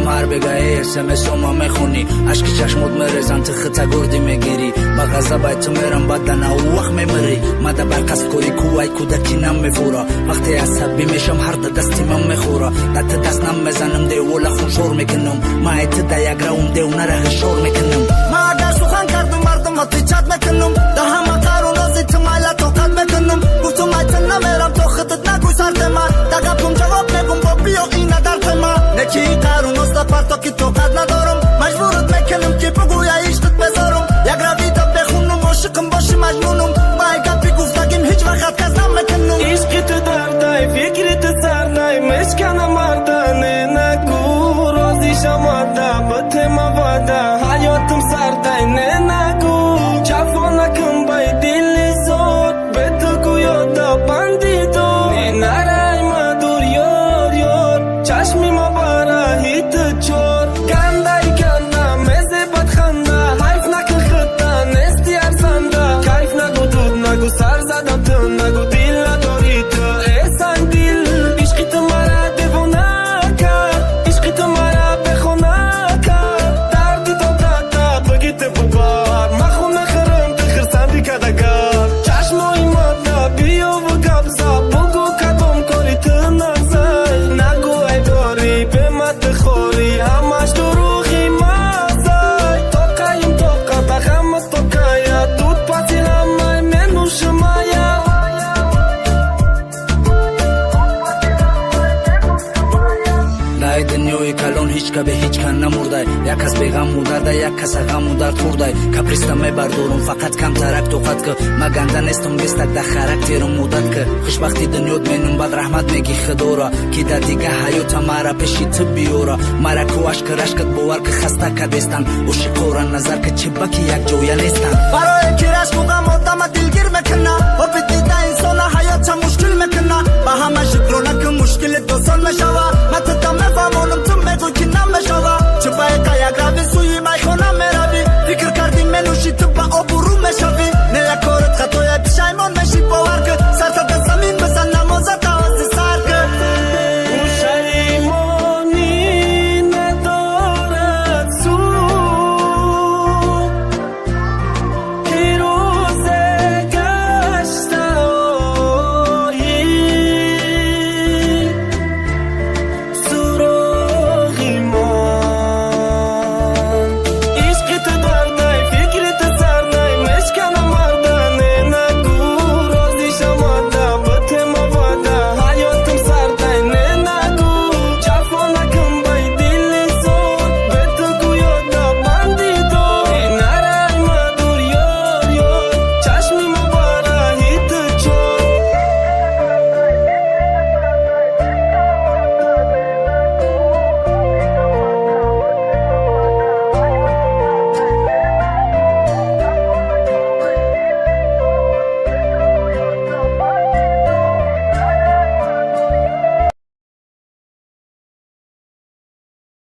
مر بگه اسمس ما میخونی اشک چشمت میرزن تو خطا گردی میگیری با غضب تو میرم بدن او وقت میمری مده برقصد کوری کوی کودکی نمیفورا وقتی عصبی میشم هر دستی من میخورا دت دست نمیزنم دیولا خون شور میکنم ما ایت دیاگرام دیو نره شور میکنم ما اگر سخن کردم مردم حتیجت میکنم ده همه قارون از تو مایلا توقت میکنم گفتم ایت نمیرم تو خطت نگوی سرد ما دقیقم جواب نگم با بیا این درد ما نکی قارون از پرتا که توقت ندارم مجبورت میکنم که بگوی عشقت بذارم یک روی تا بخونم عاشقم باشی مجنونم ما اگر بی گفتگیم هیچ وقت کس نمیکنم عشق تو دردای فکر تو سردای مشکنم مردانه نگو رازی شمارده بطه مواده حیاتم سردای نه نگو جفا نکن بای دل زود به تو گویادا بندی دو نه نرای مدور یار یار چشمی ما برای تو چور گندای گنده مزه بدخنده حیف نکن خدا نستی ارزنده کیف نگو دود نگو سر زدم تو نگو دل نداری تو احسان دل عشقی تو مرا دیوانه کرد عشقی تو مرا بخونه کرد دردی تو داده بگی تو ببار مخونه خرم تو خرسندی کدگر چشمای ماده بیا و گبزا بگو کدوم کاری تو نزای نگو ای باری به مد خوری همش دروغی مزای تو قایم تو قبه غمت تو کایا دود پاسی همه منوش مایا لای دنیای کلون هیچ که به هیچ کن نمورده یک کس بیغم مودرده یک کس غم مودر خورده کپریستا میبردورم فقط کم ترک توقت که ما گنده نیستم بیستک ده خرکتیرم مودت که خوشبختی دنیاد مینم بد رحمت میگی خدورا کی در دیگه حیوتا مرا پیشی تو بیورا مرا کوش کرشکت بوار که خسته کدیستن اوشی قورن نظر که چی بکی یک جویا نیستن برای کی رشک و غم آدم دلگیر میکنه و بدیده انسان حیات مشکل میکنه با همه شکرونه که مشکل دوستان میشوه